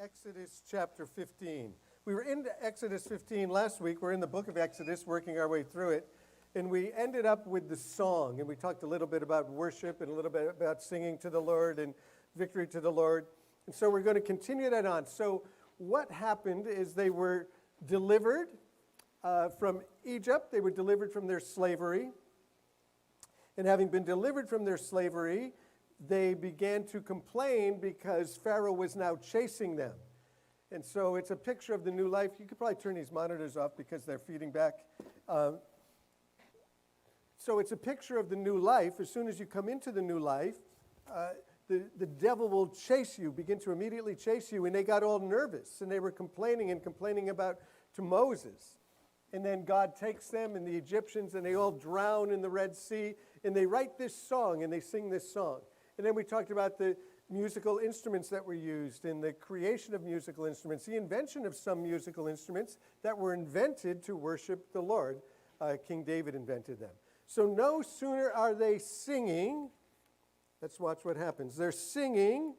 Exodus chapter 15. We were in Exodus 15 last week. We're in the book of Exodus, working our way through it. And we ended up with the song. And we talked a little bit about worship and a little bit about singing to the Lord and victory to the Lord. And so we're going to continue that on. So what happened is they were delivered from Egypt. They were delivered from their slavery. And having been delivered from their slavery, they began to complain because Pharaoh was now chasing them. And so it's a picture of the new life. You could probably turn these monitors off because they're feeding back. So it's a picture of the new life. As soon as you come into the new life, the devil will chase you, begin to immediately chase you. And they got all nervous, and they were complaining about to Moses. And then God takes them and the Egyptians, and they all drown in the Red Sea. And they write this song, and they sing this song. And then we talked about the musical instruments that were used and the creation of musical instruments, the invention of some musical instruments that were invented to worship the Lord. King David invented them. So no sooner are they singing, let's watch what happens. They're singing,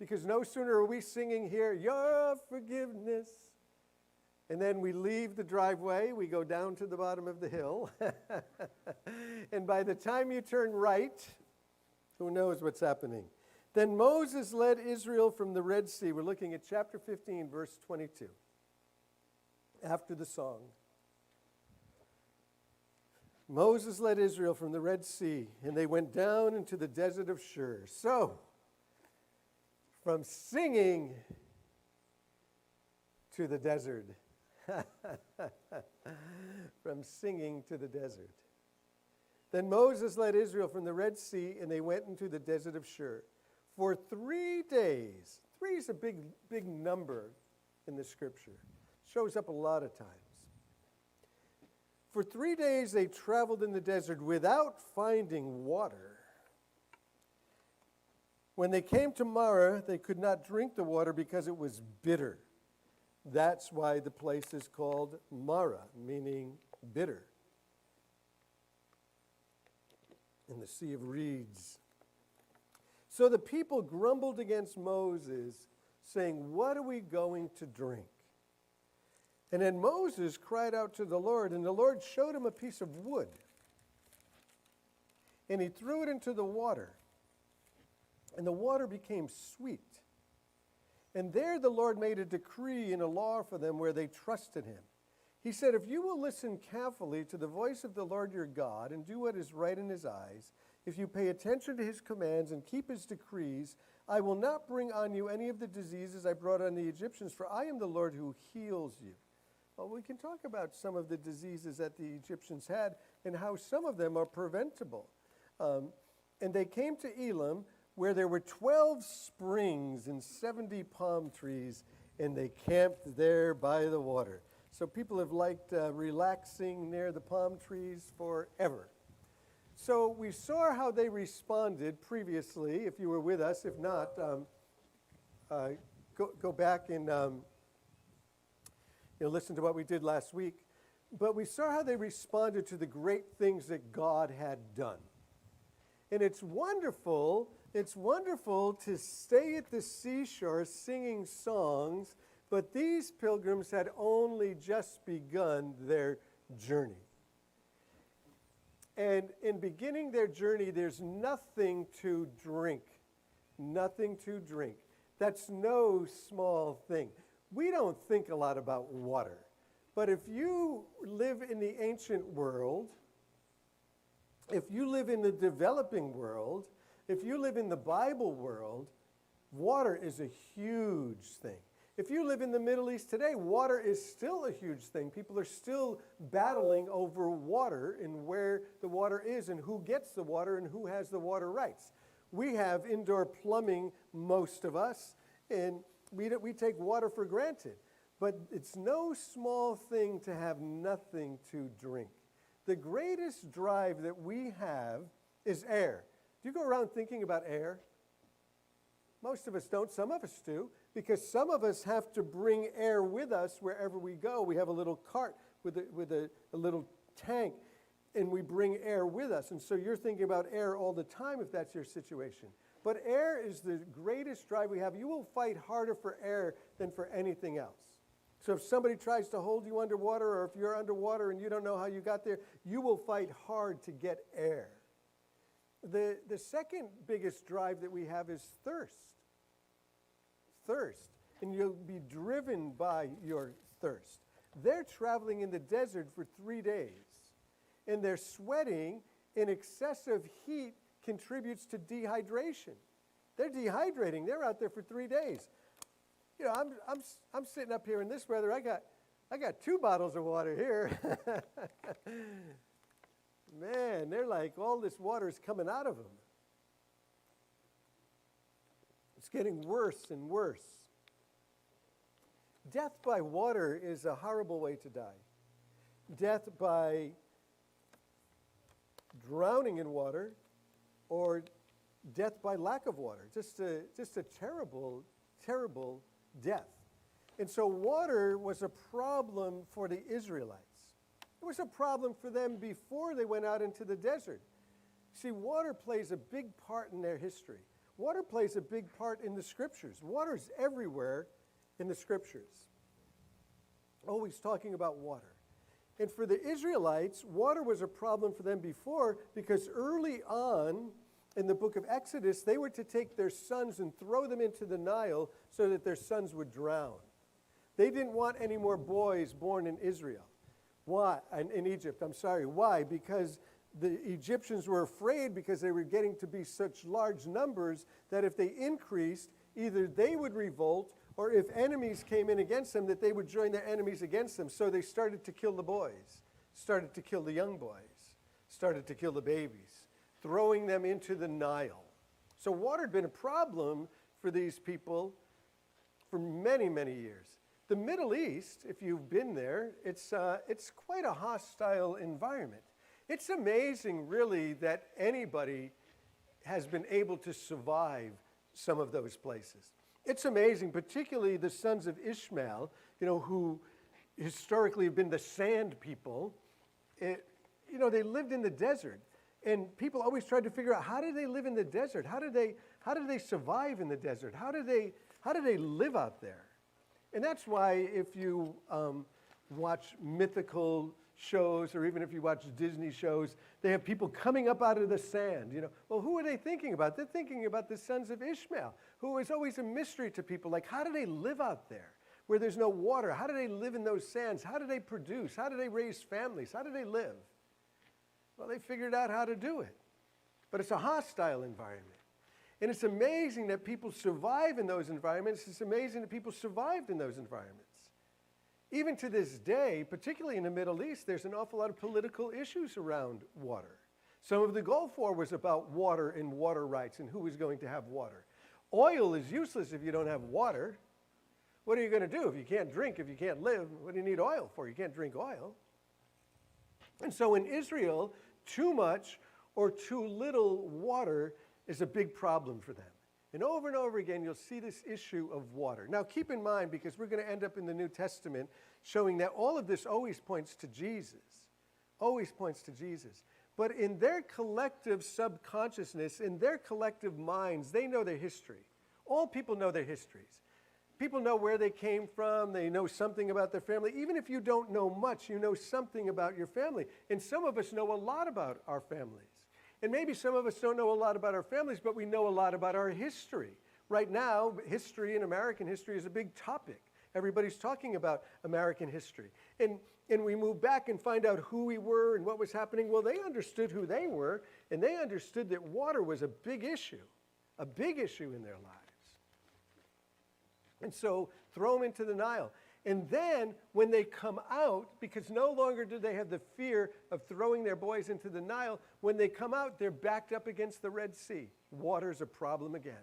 because no sooner are we singing here, your forgiveness. And then we leave the driveway, we go down to the bottom of the hill. And by the time you turn right, who knows what's happening? Then Moses led Israel from the Red Sea. We're looking at chapter 15, verse 22. After the song. Moses led Israel from the Red Sea, and they went down into the desert of Shur. So, from singing to the desert. From singing to the desert. Then Moses led Israel from the Red Sea, and they went into the desert of Shur. For 3 days, 3 is a big number in the scripture. Shows up a lot of times. For 3 days they traveled in the desert without finding water. When they came to Marah, they could not drink the water because it was bitter. That's why the place is called Marah, meaning bitter. In the Sea of Reeds. So the people grumbled against Moses, saying, "What are we going to drink?" And then Moses cried out to the Lord, and the Lord showed him a piece of wood. And he threw it into the water, and the water became sweet. And there the Lord made a decree and a law for them where they trusted him. He said, "If you will listen carefully to the voice of the Lord your God and do what is right in his eyes, if you pay attention to his commands and keep his decrees, I will not bring on you any of the diseases I brought on the Egyptians, for I am the Lord who heals you." Well, we can talk about some of the diseases that the Egyptians had and how some of them are preventable. And they came to Elim, where there were 12 springs and 70 palm trees, and they camped there by the water. So people have liked relaxing near the palm trees forever. So we saw how they responded previously, if you were with us. If not, go back and listen to what we did last week. But we saw how they responded to the great things that God had done. And it's wonderful to stay at the seashore singing songs, but these pilgrims had only just begun their journey. And in beginning their journey, there's nothing to drink. Nothing to drink. That's no small thing. We don't think a lot about water. But if you live in the ancient world, if you live in the developing world, if you live in the Bible world, water is a huge thing. If you live in the Middle East today, water is still a huge thing. People are still battling over water and where the water is and who gets the water and who has the water rights. We have indoor plumbing, most of us, and we take water for granted. But it's no small thing to have nothing to drink. The greatest drive that we have is air. Do you go around thinking about air? Most of us don't. Some of us do, because some of us have to bring air with us wherever we go. We have a little cart with a little tank, and we bring air with us. And so you're thinking about air all the time if that's your situation. But air is the greatest drive we have. You will fight harder for air than for anything else. So if somebody tries to hold you underwater, or if you're underwater and you don't know how you got there, you will fight hard to get air. The second biggest drive that we have is thirst. Thirst. And you'll be driven by your thirst. They're traveling in the desert for 3 days. And they're sweating, and excessive heat contributes to dehydration. They're dehydrating. They're out there for 3 days. You know, I'm sitting up here in this weather. I got 2 bottles of water here. Man, they're like all this water is coming out of them. It's getting worse and worse. Death by water is a horrible way to die. Death by drowning in water, or death by lack of water. Just a terrible, terrible death. And so water was a problem for the Israelites. It was a problem for them before they went out into the desert. See, water plays a big part in their history. Water plays a big part in the Scriptures. Water is everywhere in the Scriptures. Always talking about water. And for the Israelites, water was a problem for them before, because early on in the book of Exodus, they were to take their sons and throw them into the Nile so that their sons would drown. They didn't want any more boys born in Israel. Why? In Egypt, I'm sorry. Why? Because the Egyptians were afraid, because they were getting to be such large numbers, that if they increased, either they would revolt, or if enemies came in against them, that they would join their enemies against them. So they started to kill the boys, started to kill the young boys, started to kill the babies, throwing them into the Nile. So water had been a problem for these people for many, many years. The Middle East, if you've been there, it's quite a hostile environment. It's amazing, really, that anybody has been able to survive some of those places. It's amazing, particularly the sons of Ishmael, who historically have been the sand people. They lived in the desert. And people always tried to figure out, how did they live in the desert? How did they survive in the desert? How did they live out there? And that's why if you watch mythical shows, or even if you watch Disney shows, they have people coming up out of the sand. Well, who are they thinking about? They're thinking about the sons of Ishmael, who is always a mystery to people. Like, how do they live out there where there's no water? How do they live in those sands? How do they produce? How do they raise families? How do they live? Well, they figured out how to do it. But it's a hostile environment. And it's amazing that people survive in those environments. It's amazing that people survived in those environments. Even to this day, particularly in the Middle East, there's an awful lot of political issues around water. Some of the Gulf War was about water and water rights and who was going to have water. Oil is useless if you don't have water. What are you going to do if you can't drink, if you can't live? What do you need oil for? You can't drink oil. And so in Israel, too much or too little water is a big problem for them. And over again, you'll see this issue of water. Now, keep in mind, because we're going to end up in the New Testament showing that all of this always points to Jesus. Always points to Jesus. But in their collective subconsciousness, in their collective minds, they know their history. All people know their histories. People know where they came from. They know something about their family. Even if you don't know much, you know something about your family. And some of us know a lot about our families. And maybe some of us don't know a lot about our families, but we know a lot about our history. Right now, history and American history is a big topic. Everybody's talking about American history. And we move back and find out who we were and what was happening. Well, they understood who they were, and they understood that water was a big issue in their lives. And so throw them into the Nile. And then when they come out, because no longer do they have the fear of throwing their boys into the Nile, when they come out, they're backed up against the Red Sea. Water's a problem again.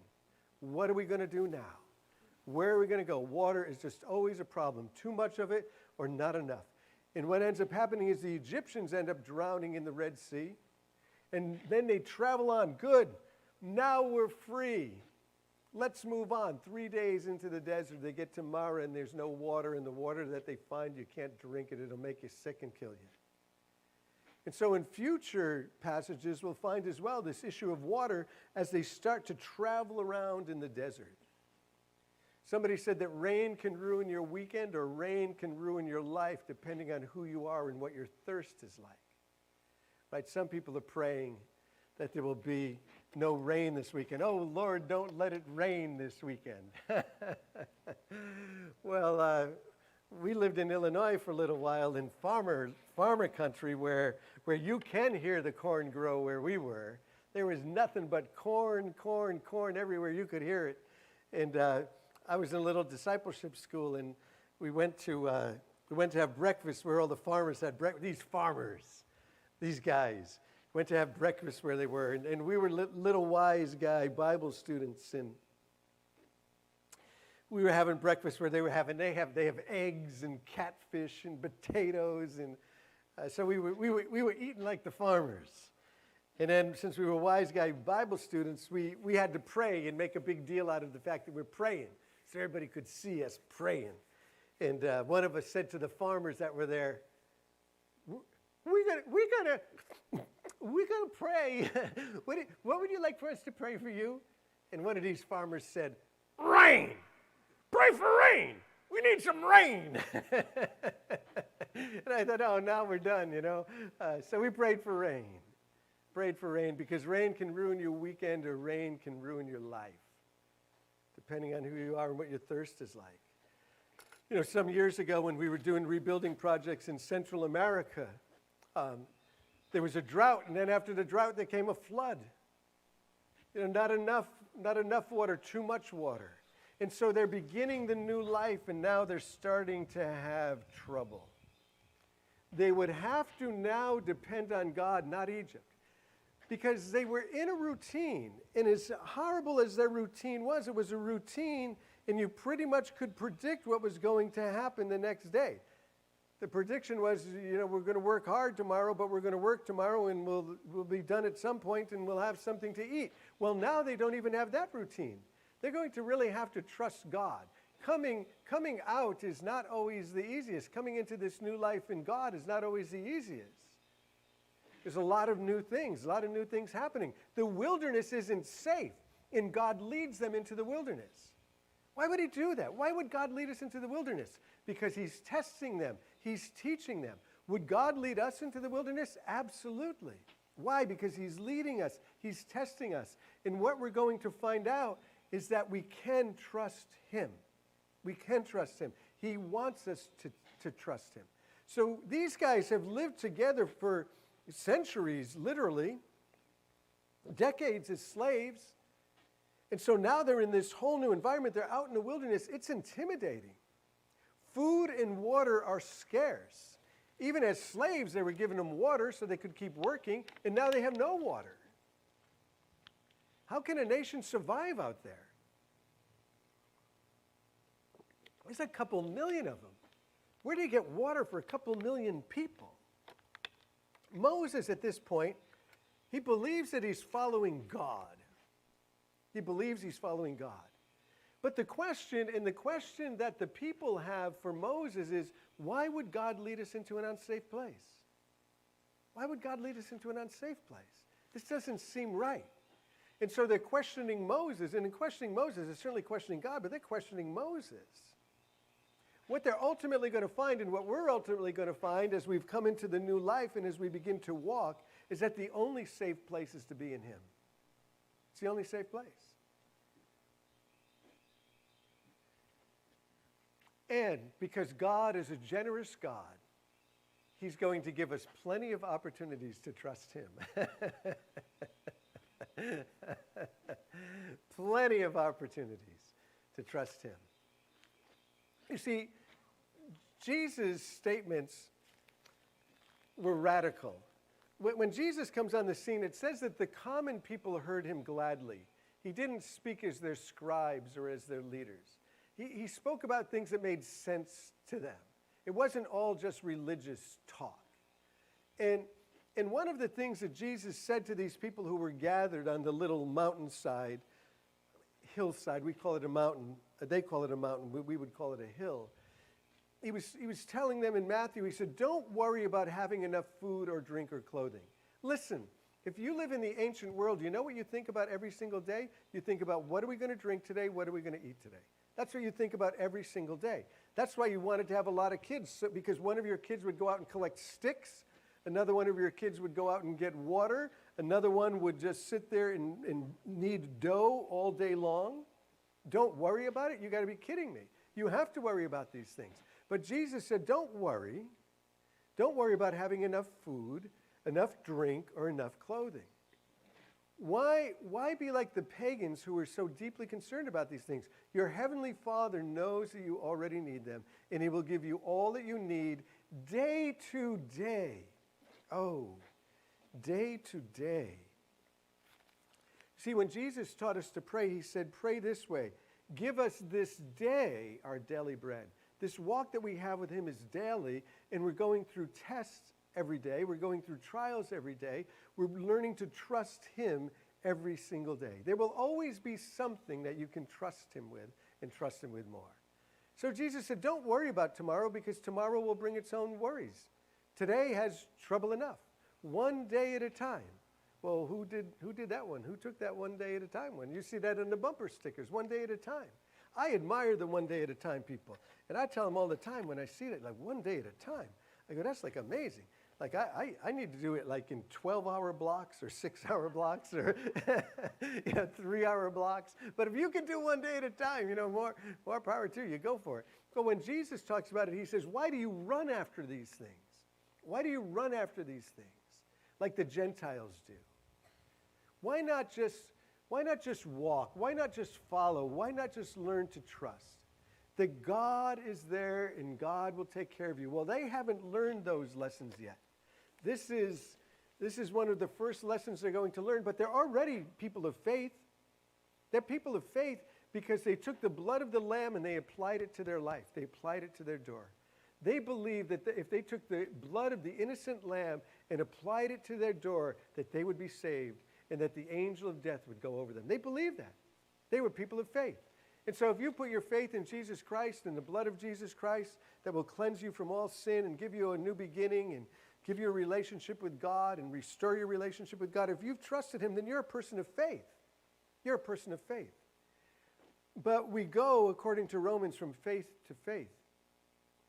What are we going to do now? Where are we going to go? Water is just always a problem. Too much of it or not enough. And what ends up happening is the Egyptians end up drowning in the Red Sea. And then they travel on. Good. Now we're free. Let's move on. 3 days into the desert, they get to Marah, and there's no water, and the water that they find, you can't drink it. It'll make you sick and kill you. And so in future passages, we'll find as well this issue of water as they start to travel around in the desert. Somebody said that rain can ruin your weekend or rain can ruin your life depending on who you are and what your thirst is like. Right? Some people are praying that there will be no rain this weekend. Oh, Lord, don't let it rain this weekend. Well, we lived in Illinois for a little while in farmer country where you can hear the corn grow where we were. There was nothing but corn everywhere. You could hear it. And I was in a little discipleship school, and we went to have breakfast where all the farmers had breakfast. These guys went to have breakfast where they were, and we were little wise guy Bible students, and we were having breakfast where they have eggs and catfish and potatoes, and so we were eating like the farmers. And then since we were wise guy Bible students, we had to pray and make a big deal out of the fact that we're praying, so everybody could see us praying. And one of us said to the farmers that were there, we're gonna pray. What would you like for us to pray for you? And one of these farmers said, rain. Pray for rain. We need some rain. And I thought, oh, now we're done, you know. So we prayed for rain. Prayed for rain because rain can ruin your weekend or rain can ruin your life, depending on who you are and what your thirst is like. You know, some years ago when we were doing rebuilding projects in Central America, there was a drought, and then after the drought there came a flood. You know, not enough water, too much water. And so they're beginning the new life, and now they're starting to have trouble. They would have to now depend on God, not Egypt, because they were in a routine. And as horrible as their routine was, it was a routine, and you pretty much could predict what was going to happen the next day. The prediction was, you know, we're going to work hard tomorrow, but we're going to work tomorrow, and we'll be done at some point, and we'll have something to eat. Well, now they don't even have that routine. They're going to really have to trust God. Coming out is not always the easiest. Coming into this new life in God is not always the easiest. There's a lot of new things happening. The wilderness isn't safe, and God leads them into the wilderness. Why would he do that? Why would God lead us into the wilderness? Because he's testing them. He's teaching them. Would God lead us into the wilderness? Absolutely. Why? Because he's leading us. He's testing us. And what we're going to find out is that we can trust him. We can trust him. He wants us to trust him. So these guys have lived together for centuries, literally, decades as slaves. And so now they're in this whole new environment. They're out in the wilderness. It's intimidating. Food and water are scarce. Even as slaves, they were giving them water so they could keep working, and now they have no water. How can a nation survive out there? There's a couple million of them. Where do you get water for a couple million people? Moses, at this point, he believes that he's following God. He believes he's following God. But the question that the people have for Moses is, why would God lead us into an unsafe place? Why would God lead us into an unsafe place? This doesn't seem right. And so they're questioning Moses, and in questioning Moses, they're certainly questioning God, but they're questioning Moses. What they're ultimately going to find, and what we're ultimately going to find as we've come into the new life and as we begin to walk, is that the only safe place is to be in him. It's the only safe place. And because God is a generous God, he's going to give us plenty of opportunities to trust him. Plenty of opportunities to trust him. You see, Jesus' statements were radical. When Jesus comes on the scene, it says that the common people heard him gladly. He didn't speak as their scribes or as their leaders. He spoke about things that made sense to them. It wasn't all just religious talk. And one of the things that Jesus said to these people who were gathered on the little mountainside, hillside, we call it a mountain, they call it a mountain, we would call it a hill. he was telling them in Matthew, he said, don't worry about having enough food or drink or clothing. Listen, if you live in the ancient world, you know what you think about every single day? You think about, what are we going to drink today? What are we going to eat today? That's what you think about every single day. That's why you wanted to have a lot of kids, because one of your kids would go out and collect sticks. Another one of your kids would go out and get water. Another one would just sit there and knead dough all day long. Don't worry about it. You got to be kidding me. You have to worry about these things. But Jesus said, don't worry. Don't worry about having enough food, enough drink, or enough clothing. Why be like the pagans who are so deeply concerned about these things? Your heavenly Father knows that you already need them, and he will give you all that you need day to day. Oh, day to day. See, when Jesus taught us to pray, he said, pray this way. Give us this day our daily bread. This walk that we have with him is daily, and we're going through tests every day. We're going through trials every day. We're learning to trust him every single day. There will always be something that you can trust him with and trust him with more. So Jesus said, don't worry about tomorrow, because tomorrow will bring its own worries. Today has trouble enough. One day at a time. Well, who did that one? Who took that one day at a time one? You see that in the bumper stickers, one day at a time. I admire the one day at a time people. And I tell them all the time when I see it, like one day at a time. I go, that's like amazing. Like I need to do it like in 12-hour blocks or 6-hour blocks or 3-hour blocks. But if you can do one day at a time, more power to you. Go for it. But when Jesus talks about it, he says, why do you run after these things? Why do you run after these things like the Gentiles do? Why not just walk? Why not just follow? Why not just learn to trust? That God is there and God will take care of you. Well, they haven't learned those lessons yet. This is one of the first lessons they're going to learn, but they're already people of faith. They're people of faith because they took the blood of the Lamb and they applied it to their life. They applied it to their door. They believed that if they took the blood of the innocent lamb and applied it to their door, that they would be saved and that the angel of death would go over them. They believed that. They were people of faith. And so if you put your faith in Jesus Christ and the blood of Jesus Christ that will cleanse you from all sin and give you a new beginning and give you a relationship with God and restore your relationship with God, if you've trusted him, then you're a person of faith. You're a person of faith. But we go, according to Romans, from faith to faith.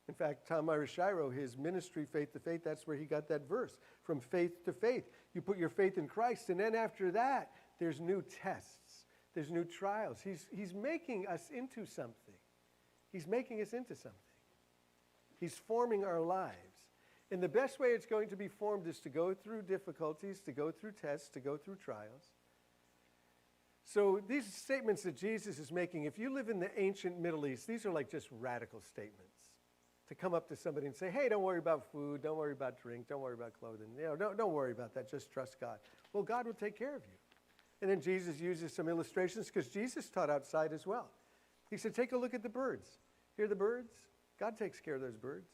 In fact, Tom Shiro, his ministry, Faith to Faith, that's where he got that verse, from faith to faith. You put your faith in Christ, and then after that, there's new tests. There's new trials. He's making us into something. He's making us into something. He's forming our lives. And the best way it's going to be formed is to go through difficulties, to go through tests, to go through trials. So these statements that Jesus is making, if you live in the ancient Middle East, these are like just radical statements. To come up to somebody and say, hey, don't worry about food, don't worry about drink, don't worry about clothing. Don't worry about that, just trust God. Well, God will take care of you. And then Jesus uses some illustrations because Jesus taught outside as well. He said, take a look at the birds. Hear the birds? God takes care of those birds.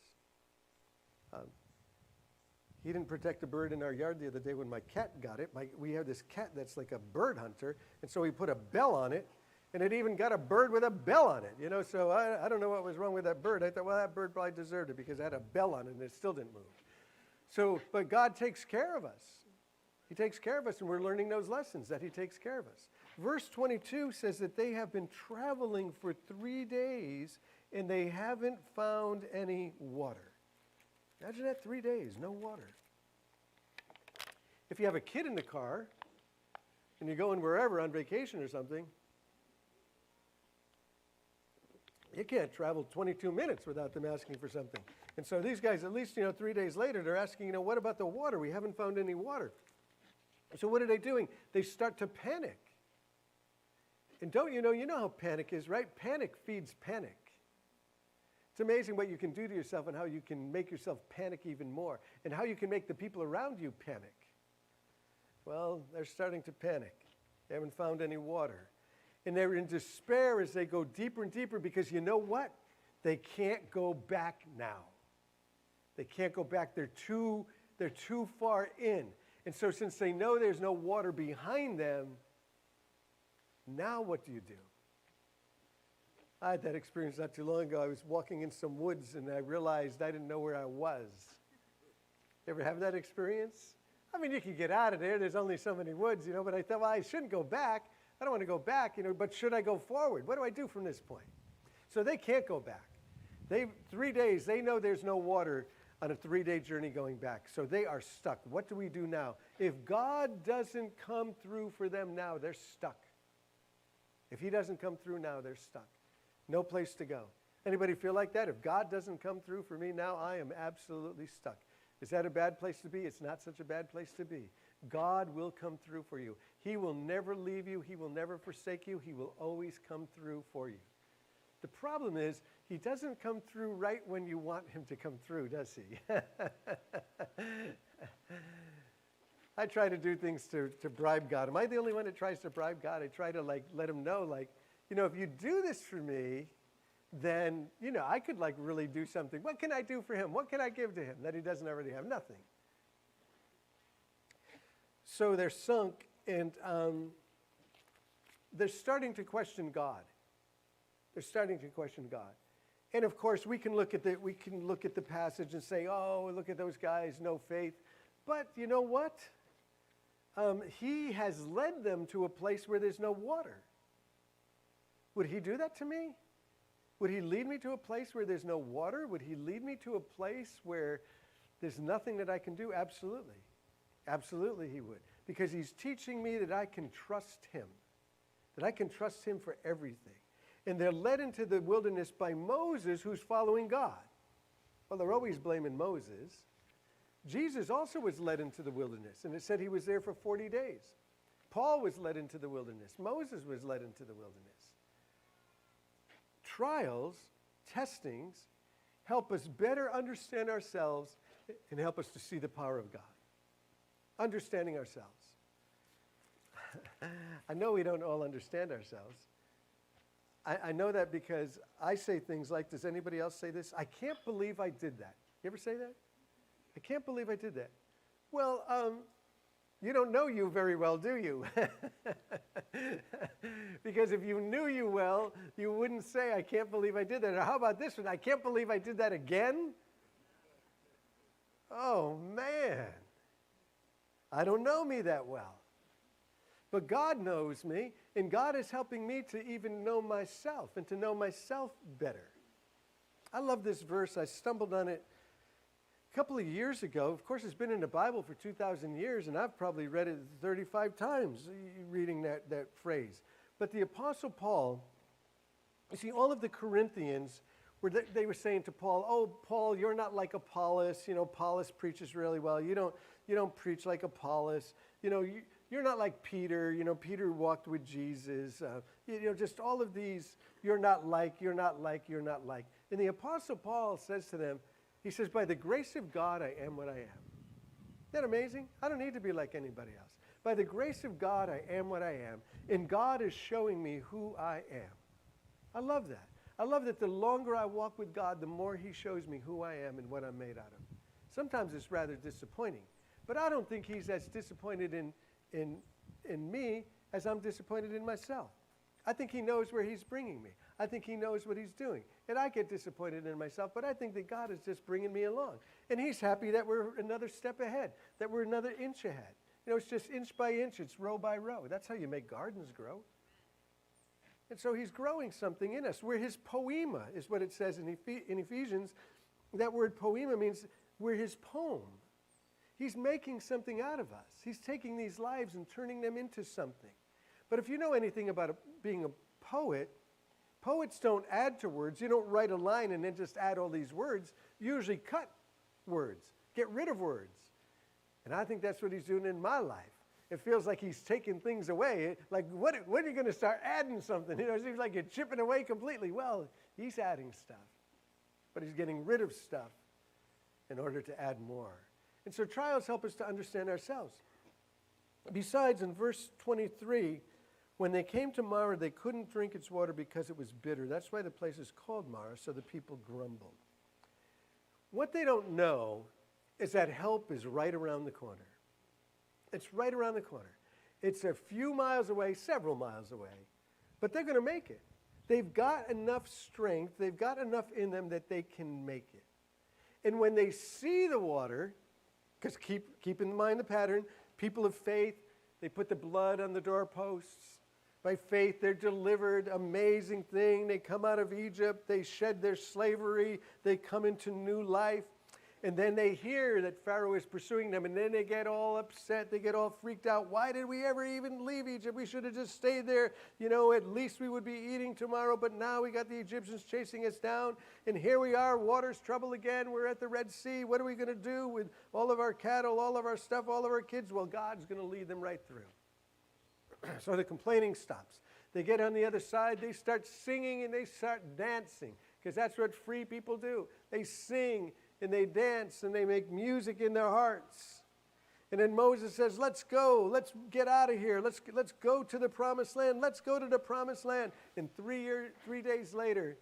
He didn't protect a bird in our yard the other day when my cat got it. We have this cat that's like a bird hunter, and so he put a bell on it, and it even got a bird with a bell on it. So I don't know what was wrong with that bird. I thought, well, that bird probably deserved it because it had a bell on it, and it still didn't move. But God takes care of us. He takes care of us, and we're learning those lessons that he takes care of us. Verse 22 says that they have been traveling for 3 days, and they haven't found any water. Imagine that, 3 days, no water. If you have a kid in the car, and you're going wherever on vacation or something, you can't travel 22 minutes without them asking for something. And so these guys, at least, 3 days later, they're asking, what about the water? We haven't found any water. So what are they doing? They start to panic. And don't you know how panic is, right? Panic feeds panic. It's amazing what you can do to yourself and how you can make yourself panic even more and how you can make the people around you panic. Well, they're starting to panic. They haven't found any water. And they're in despair as they go deeper and deeper because you know what? They can't go back now. They can't go back. They're too far in. And so since they know there's no water behind them, now what do? I had that experience not too long ago. I was walking in some woods and I realized I didn't know where I was. You ever have that experience? I mean, you can get out of there. There's only so many woods, but I thought, well, I shouldn't go back. I don't want to go back, but should I go forward? What do I do from this point? So they can't go back. 3 days, they know there's no water on a 3-day journey going back. So they are stuck. What do we do now? If God doesn't come through for them now, they're stuck. If he doesn't come through now, they're stuck. No place to go. Anybody feel like that? If God doesn't come through for me now, I am absolutely stuck. Is that a bad place to be? It's not such a bad place to be. God will come through for you. He will never leave you. He will never forsake you. He will always come through for you. The problem is, he doesn't come through right when you want him to come through, does he? I try to do things to bribe God. Am I the only one that tries to bribe God? I try to let him know, if you do this for me, then, I could really do something. What can I do for him? What can I give to him that he doesn't already have? Nothing. So they're sunk, and they're starting to question God. They're starting to question God. And of course, we can look at the passage and say, oh, look at those guys, no faith. But you know what? He has led them to a place where there's no water. Would he do that to me? Would he lead me to a place where there's no water? Would he lead me to a place where there's nothing that I can do? Absolutely. Absolutely he would. Because he's teaching me that I can trust him. That I can trust him for everything. And they're led into the wilderness by Moses, who's following God. Well, they're always blaming Moses. Jesus also was led into the wilderness, and it said he was there for 40 days. Paul was led into the wilderness. Moses was led into the wilderness. Trials, testings, help us better understand ourselves and help us to see the power of God. Understanding ourselves. I know we don't all understand ourselves. I know that because I say things like, does anybody else say this? I can't believe I did that. You ever say that? I can't believe I did that. Well, you don't know you very well, do you? Because if you knew you well, you wouldn't say, I can't believe I did that. Or how about this one? I can't believe I did that again? Oh, man. I don't know me that well. But God knows me, and God is helping me to even know myself and to know myself better. I love this verse. I stumbled on it a couple of years ago. Of course, it's been in the Bible for 2,000 years, and I've probably read it 35 times reading that phrase. But the Apostle Paul, you see, all of the Corinthians, they were saying to Paul, oh, Paul, you're not like Apollos. Apollos preaches really well. You don't preach like Apollos. You're not like Peter. Peter walked with Jesus. Just all of these, you're not like. And the Apostle Paul says to them, he says, by the grace of God, I am what I am. Isn't that amazing? I don't need to be like anybody else. By the grace of God, I am what I am. And God is showing me who I am. I love that. I love that the longer I walk with God, the more he shows me who I am and what I'm made out of. Sometimes it's rather disappointing. But I don't think he's as disappointed in me as I'm disappointed in myself. I think he knows where he's bringing me. I think he knows what he's doing. And I get disappointed in myself, but I think that God is just bringing me along. And he's happy that we're another step ahead, that we're another inch ahead. It's just inch by inch, it's row by row. That's how you make gardens grow. And so he's growing something in us. We're his poema, is what it says in Ephesians. That word poema means we're his poem. He's making something out of us. He's taking these lives and turning them into something. But if you know anything about being a poet, poets don't add to words. You don't write a line and then just add all these words. You usually cut words, get rid of words. And I think that's what he's doing in my life. It feels like he's taking things away. Like, when are you going to start adding something? It seems like you're chipping away completely. Well, he's adding stuff. But he's getting rid of stuff in order to add more. And so trials help us to understand ourselves. Besides, in verse 23, when they came to Marah, they couldn't drink its water because it was bitter. That's why the place is called Marah, so the people grumbled. What they don't know is that help is right around the corner. It's right around the corner. It's a few miles away, several miles away, but they're going to make it. They've got enough strength, they've got enough in them that they can make it. And when they see the water, because keep in mind the pattern, people of faith, they put the blood on the doorposts. By faith, they're delivered. Amazing thing. They come out of Egypt. They shed their slavery. They come into new life. And then they hear that Pharaoh is pursuing them. And then they get all upset. They get all freaked out. Why did we ever even leave Egypt? We should have just stayed there. You know, at least we would be eating tomorrow. But now we got the Egyptians chasing us down. And here we are. Water's trouble again. We're at the Red Sea. What are we going to do with all of our cattle, all of our stuff, all of our kids? Well, God's going to lead them right through. So the complaining stops. They get on the other side, they start singing and they start dancing, because that's what free people do. They sing and they dance and they make music in their hearts. And then Moses says, let's go, let's get out of here, let's go to the promised land, let's go to the promised land. And 3 days later,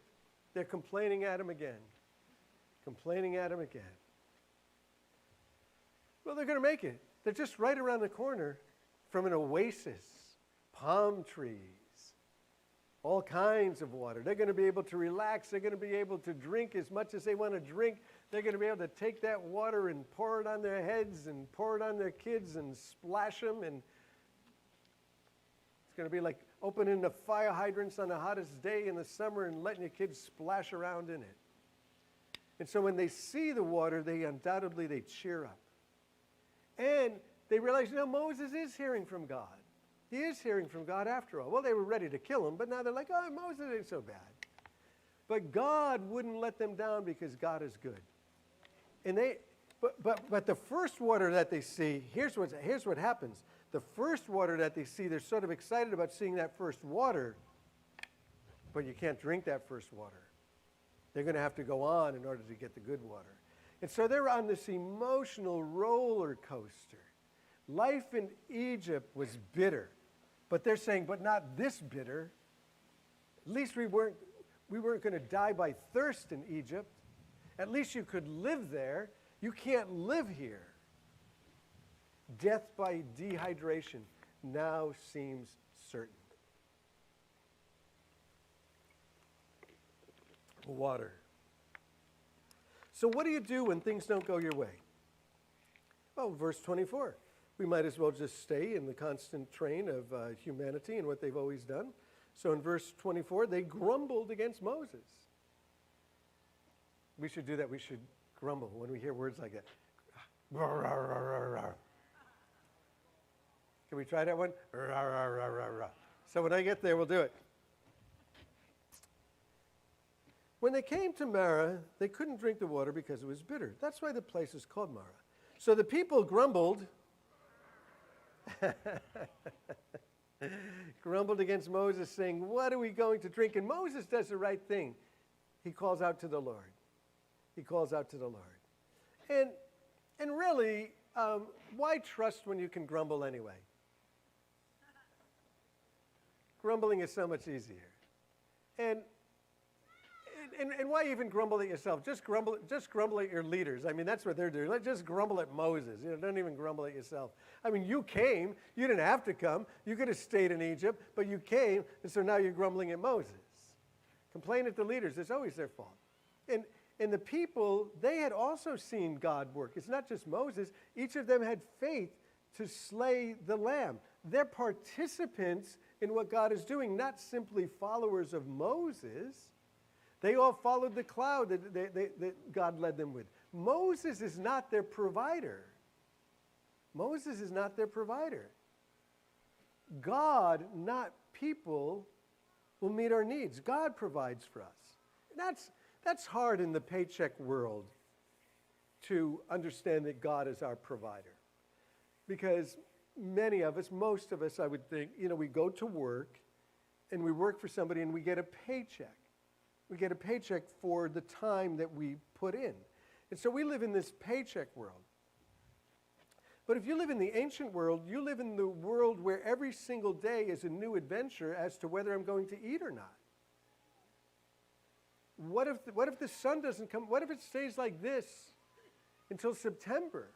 they're complaining at him again. Complaining at him again. Well, they're going to make it. They're just right around the corner from an oasis. Palm trees, all kinds of water. They're going to be able to relax. They're going to be able to drink as much as they want to drink. They're going to be able to take that water and pour it on their heads and pour it on their kids and splash them. And it's going to be like opening the fire hydrants on the hottest day in the summer and letting your kids splash around in it. And so when they see the water, they cheer up. And they realize, Moses is hearing from God. He is hearing from God after all. Well, they were ready to kill him, but now they're like, oh, Moses ain't so bad. But God wouldn't let them down because God is good. And but the first water that they see, here's what happens. The first water that they see, they're sort of excited about seeing that first water, but you can't drink that first water. They're going to have to go on in order to get the good water. And so they're on this emotional roller coaster. Life in Egypt was bitter. But they're saying, but not this bitter. At least we weren't going to die by thirst in Egypt. At least you could live there. You can't live here. Death by dehydration now seems certain. Water. So what do you do when things don't go your way? Oh, verse 24. We might as well just stay in the constant train of humanity and what they've always done. So in verse 24, they grumbled against Moses. We should do that. We should grumble when we hear words like that. Can we try that one? So when I get there, we'll do it. When they came to Marah, they couldn't drink the water because it was bitter. That's why the place is called Marah. So the people grumbled. Grumbled against Moses, saying, what are we going to drink? And Moses does the right thing. He calls out to the Lord. He calls out to the Lord. And really, why trust when you can grumble anyway? Grumbling is so much easier. And why even grumble at yourself? Just grumble at your leaders. I mean, that's what they're doing. Let's just grumble at Moses. Don't even grumble at yourself. I mean, you came. You didn't have to come. You could have stayed in Egypt, but you came, and so now you're grumbling at Moses. Complain at the leaders. It's always their fault. And the people, they had also seen God work. It's not just Moses. Each of them had faith to slay the lamb. They're participants in what God is doing, not simply followers of Moses. They all followed the cloud that God led them with. Moses is not their provider. Moses is not their provider. God, not people, will meet our needs. God provides for us. That's hard in the paycheck world to understand that God is our provider. Because many of us, most of us, I would think, we go to work and we work for somebody and we get a paycheck. We get a paycheck for the time that we put in. And so we live in this paycheck world. But if you live in the ancient world, you live in the world where every single day is a new adventure as to whether I'm going to eat or not. What if the sun doesn't come? What if it stays like this until September?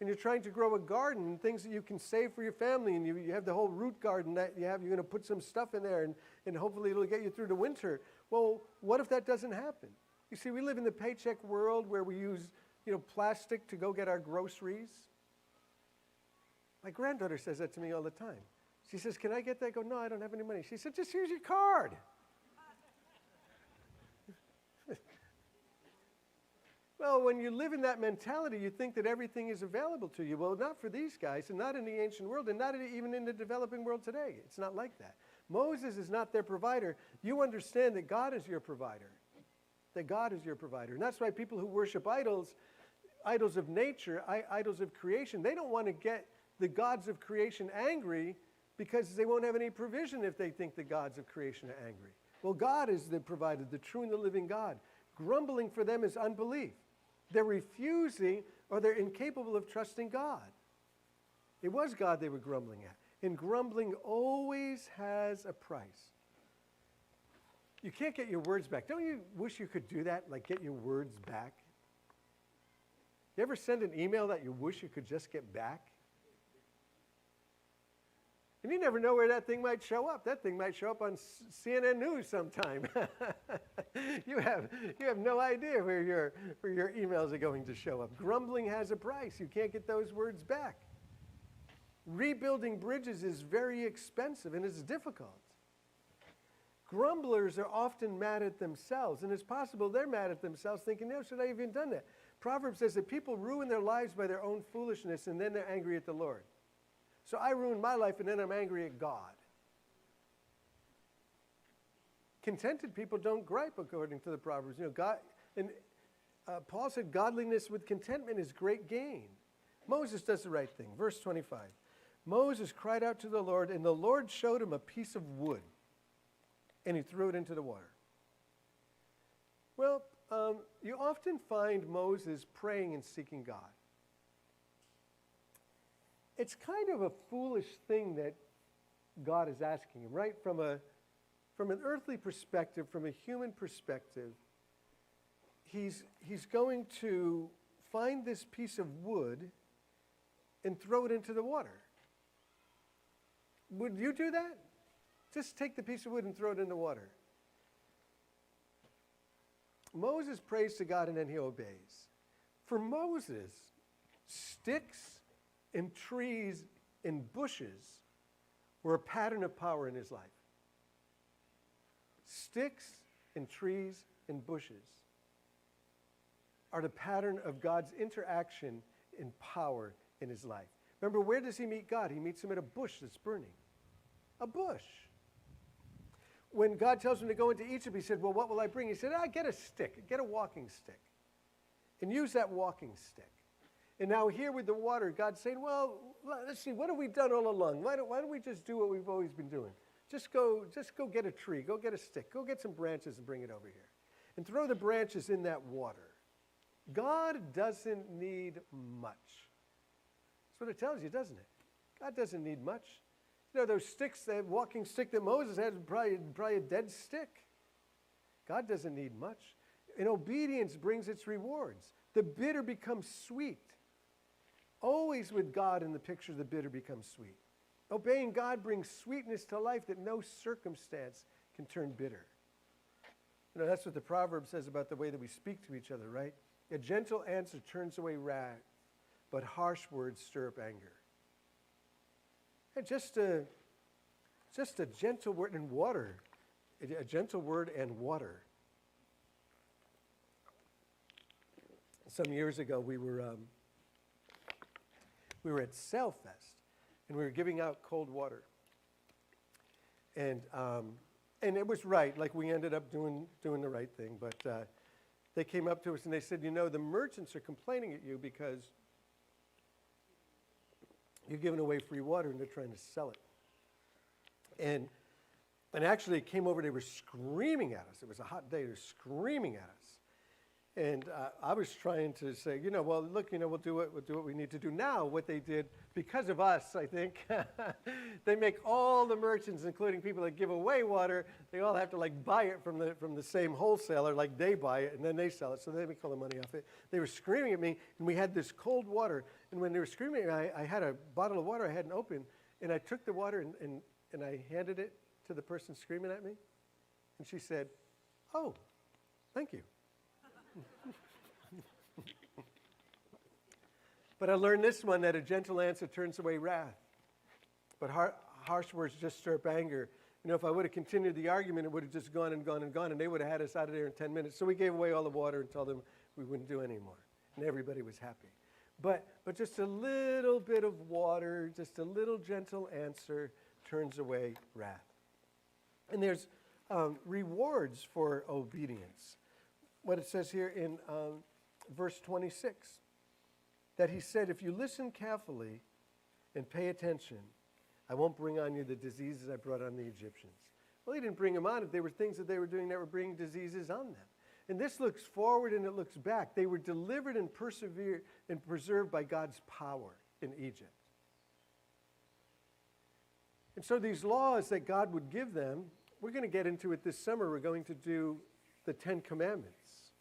and you're trying to grow a garden and things that you can save for your family, and you have the whole root garden that you're going to put some stuff in there, and hopefully it'll get you through the winter. Well, what if that doesn't happen? You see, we live in the paycheck world where we use, plastic to go get our groceries. My granddaughter says that to me all the time. She says, "Can I get that?" I go, "No, I don't have any money." She said, "Just use your card." Well, when you live in that mentality, you think that everything is available to you. Well, not for these guys, and not in the ancient world, and not even in the developing world today. It's not like that. Moses is not their provider. You understand that God is your provider. That God is your provider. And that's why people who worship idols, idols of nature, idols of creation, they don't want to get the gods of creation angry because they won't have any provision if they think the gods of creation are angry. Well, God is the provider, the true and the living God. Grumbling for them is unbelief. They're refusing, or they're incapable of trusting God. It was God they were grumbling at. And grumbling always has a price. You can't get your words back. Don't you wish you could do that, like get your words back? You ever send an email that you wish you could just get back? And you never know where that thing might show up. That thing might show up on CNN News sometime. You have no idea where your emails are going to show up. Grumbling has a price. You can't get those words back. Rebuilding bridges is very expensive and it's difficult. Grumblers are often mad at themselves, and it's possible they're mad at themselves thinking, "No, should I have even done that?" Proverbs says that people ruin their lives by their own foolishness, and then they're angry at the Lord. So I ruined my life, and then I'm angry at God. Contented people don't gripe, according to the Proverbs. Paul said, "Godliness with contentment is great gain." Moses does the right thing. Verse 25. Moses cried out to the Lord, and the Lord showed him a piece of wood, and he threw it into the water. Well, you often find Moses praying and seeking God. It's kind of a foolish thing that God is asking him, right? From an earthly perspective, from a human perspective, he's going to find this piece of wood and throw it into the water. Would you do that? Just take the piece of wood and throw it in the water. Moses prays to God and then he obeys. For Moses, sticks and trees and bushes were a pattern of power in his life. Sticks and trees and bushes are the pattern of God's interaction and power in his life. Remember, where does he meet God? He meets him at a bush that's burning. A bush. When God tells him to go into Egypt, he said, "Well, what will I bring?" He said, "Get a stick, get a walking stick, and use that walking stick." And now here with the water, God's saying, "Well, let's see, what have we done all along? Why don't we just do what we've always been doing? Just go get a tree, go get a stick, go get some branches and bring it over here. And throw the branches in that water." God doesn't need much. That's what it tells you, doesn't it? God doesn't need much. Those sticks, that walking stick that Moses had, was probably a dead stick. God doesn't need much. And obedience brings its rewards. The bitter becomes sweet. Always with God in the picture, the bitter becomes sweet. Obeying God brings sweetness to life that no circumstance can turn bitter. That's what the proverb says about the way that we speak to each other, right? A gentle answer turns away wrath, but harsh words stir up anger. And just a gentle word and water. A gentle word and water. Some years ago, we were at Sailfest, and we were giving out cold water. And it was right, like we ended up doing the right thing. But they came up to us and they said, "The merchants are complaining at you because you're giving away free water and they're trying to sell it." And actually it came over, they were screaming at us. It was a hot day, they were screaming at us. And I was trying to say, well, look, we'll do what we need to do. Now, what they did, because of us, I think, they make all the merchants, including people that give away water, they all have to buy it from the same wholesaler, like they buy it, and then they sell it, so they make all the money off it. They were screaming at me, and we had this cold water, and when they were screaming, I had a bottle of water I hadn't opened, and I took the water and I handed it to the person screaming at me, and she said, "Oh, thank you." But I learned this one, that a gentle answer turns away wrath, but harsh words just stir up anger. If I would have continued the argument, it would have just gone and gone and gone, and they would have had us out of there in 10 minutes. So we gave away all the water and told them we wouldn't do any more, and everybody was happy. But just a little bit of water, just a little gentle answer turns away wrath. And there's rewards for obedience. What it says here in verse 26, that he said, if you listen carefully and pay attention, I won't bring on you the diseases I brought on the Egyptians. Well, he didn't bring them on. There were things that they were doing that were bringing diseases on them. And this looks forward and it looks back. They were delivered and persevered and preserved by God's power in Egypt. And so these laws that God would give them, we're going to get into it this summer. We're going to do the 10 Commandments.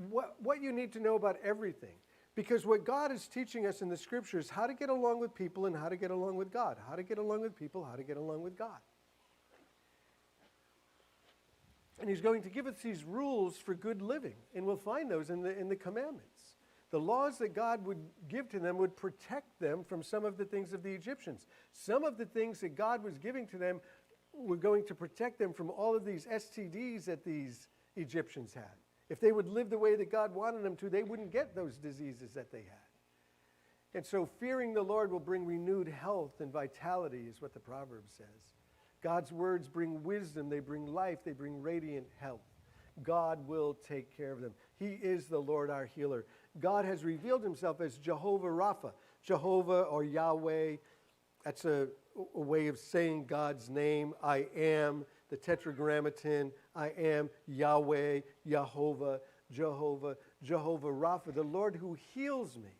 What you need to know about everything. Because what God is teaching us in the Scriptures, how to get along with people and how to get along with God. How to get along with people, how to get along with God. And he's going to give us these rules for good living. And we'll find those in the commandments. The laws that God would give to them would protect them from some of the things of the Egyptians. Some of the things that God was giving to them were going to protect them from all of these STDs that these Egyptians had. If they would live the way that God wanted them to, they wouldn't get those diseases that they had. And so fearing the Lord will bring renewed health and vitality, is what the proverb says. God's words bring wisdom, they bring life, they bring radiant health. God will take care of them. He is the Lord our healer. God has revealed himself as Jehovah Rapha. Jehovah or Yahweh, that's a way of saying God's name. I am, the Tetragrammaton. I am Yahweh, Jehovah, Jehovah, Jehovah Rapha, the Lord who heals me.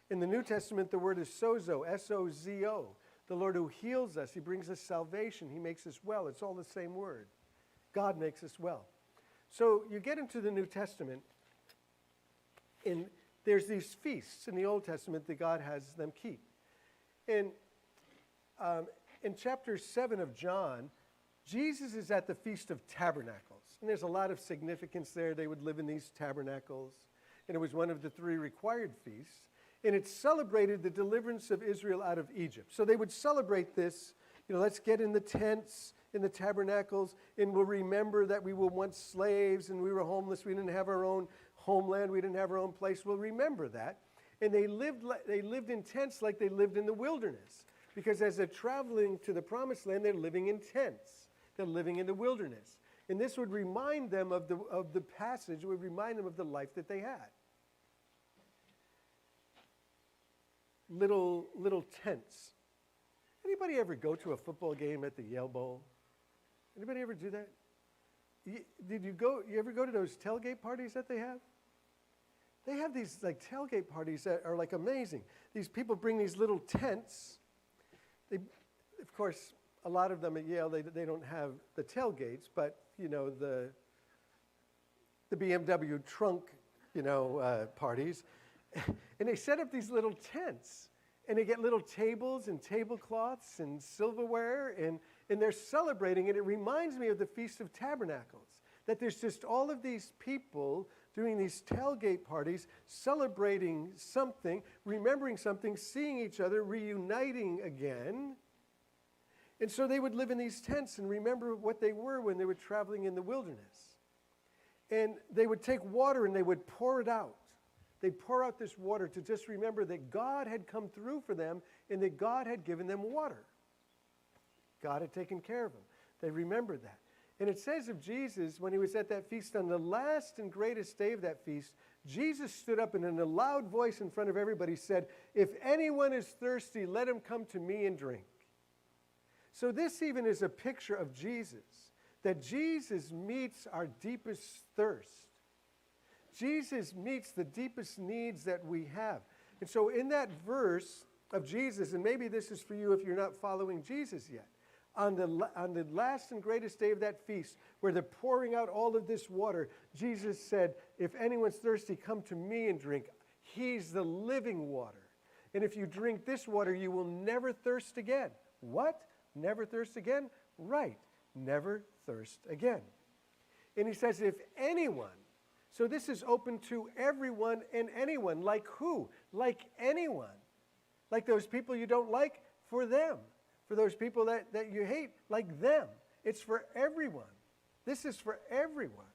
In the New Testament, the word is sozo, S-O-Z-O. The Lord who heals us. He brings us salvation. He makes us well. It's all the same word. God makes us well. So you get into the New Testament, and there's these feasts in the Old Testament that God has them keep. And in chapter 7 of John, Jesus is at the Feast of Tabernacles. And there's a lot of significance there. They would live in these tabernacles. And it was one of the 3 required feasts. And it celebrated the deliverance of Israel out of Egypt. So they would celebrate this. Let's get in the tents, in the tabernacles, and we'll remember that we were once slaves and we were homeless. We didn't have our own homeland. We didn't have our own place. We'll remember that. And they lived in tents like they lived in the wilderness. Because as they're traveling to the promised land, they're living in tents. They're living in the wilderness. And this would remind them of the passage. It would remind them of the life that they had. Little tents. Anybody ever go to a football game at the Yale Bowl? Anybody ever do that? You ever go to those tailgate parties that they have? They have these tailgate parties that are amazing. These people bring these little tents. Of course, a lot of them at Yale, they don't have the tailgates, but the BMW trunk parties. And they set up these little tents, and they get little tables and tablecloths and silverware, and they're celebrating. And it reminds me of the Feast of Tabernacles, that there's just all of these people doing these tailgate parties, celebrating something, remembering something, seeing each other, reuniting again. And so they would live in these tents and remember what they were when they were traveling in the wilderness. And they would take water and they would pour it out. They'd pour out this water to just remember that God had come through for them and that God had given them water. God had taken care of them. They remembered that. And it says of Jesus, when he was at that feast, on the last and greatest day of that feast, Jesus stood up and in a loud voice in front of everybody said, "If anyone is thirsty, let him come to me and drink." So this even is a picture of Jesus, that Jesus meets our deepest thirst. Jesus meets the deepest needs that we have. And so in that verse of Jesus, and maybe this is for you if you're not following Jesus yet, on the last and greatest day of that feast, where they're pouring out all of this water, Jesus said, if anyone's thirsty, come to me and drink. He's the living water. And if you drink this water, you will never thirst again. What? Never thirst again? Right. Never thirst again. And he says, if anyone, so this is open to everyone and anyone. Like who? Like anyone. Like those people you don't like, for them. For those people that you hate, like them. It's for everyone. This is for everyone.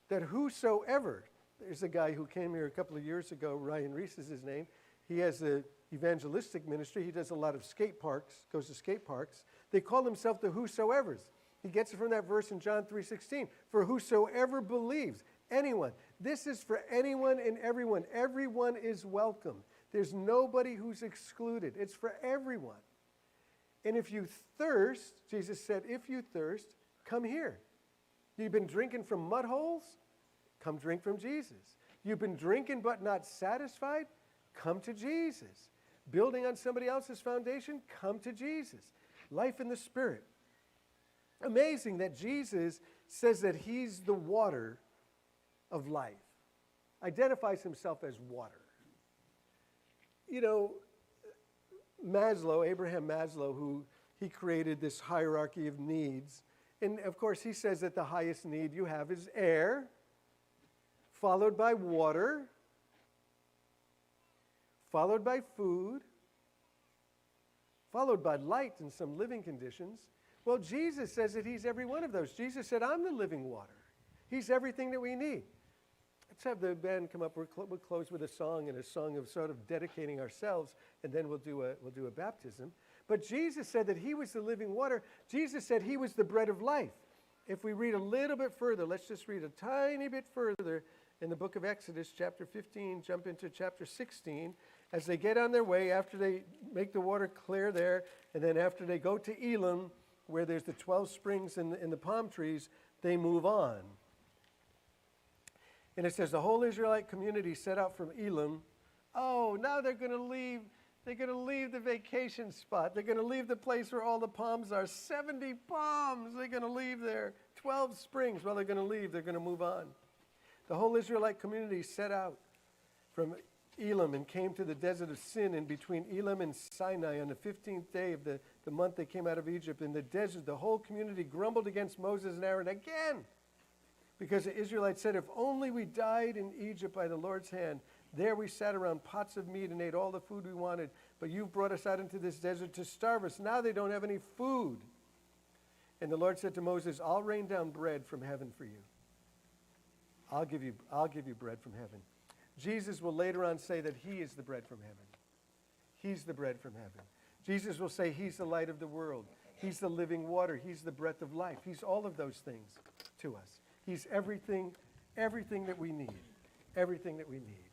That whosoever, there's a guy who came here a couple of years ago, Ryan Reese is his name. He has an evangelistic ministry. He does a lot of skate parks, goes to skate parks. They call themselves the whosoevers. He gets it from that verse in John 3:16. For whosoever believes, anyone. This is for anyone and everyone. Everyone is welcome. There's nobody who's excluded. It's for everyone. And if you thirst, Jesus said, if you thirst, come here. You've been drinking from mud holes? Come drink from Jesus. You've been drinking but not satisfied? Come to Jesus. Building on somebody else's foundation? Come to Jesus. Life in the Spirit. Amazing that Jesus says that he's the water of life. Identifies himself as water. You know, Maslow, Abraham Maslow, he created this hierarchy of needs. And of course, he says that the highest need you have is air, followed by water, followed by food, followed by light and some living conditions. Well, Jesus says that he's every one of those. Jesus said, I'm the living water. He's everything that we need. Let's have the band come up. We'll close with a song, and a song of sort of dedicating ourselves, and then we'll do a baptism. But Jesus said that he was the living water. Jesus said he was the bread of life. If we read a little bit further, let's just read a tiny bit further in the book of Exodus, chapter 15, jump into chapter 16. As they get on their way, after they make the water clear there, and then after they go to Elim, where there's the 12 springs and the palm trees, they move on. And it says the whole Israelite community set out from Elim. Oh, now they're going to leave. They're going to leave the vacation spot. They're going to leave the place where all the palms are. 70 palms. They're going to leave there. 12 springs. Well, they're going to leave. They're going to move on. The whole Israelite community set out from Elim and came to the desert of Sin, in between Elim and Sinai on the 15th day of the month they came out of Egypt. In the desert, the whole community grumbled against Moses and Aaron again, because the Israelites said, if only we died in Egypt by the Lord's hand. There we sat around pots of meat and ate all the food we wanted. But you've brought us out into this desert to starve us. Now they don't have any food. And the Lord said to Moses, I'll rain down bread from heaven for you. I'll give you bread from heaven. Jesus will later on say that he is the bread from heaven. He's the bread from heaven. Jesus will say he's the light of the world. He's the living water. He's the breath of life. He's all of those things to us. He's everything that we need. Everything that we need.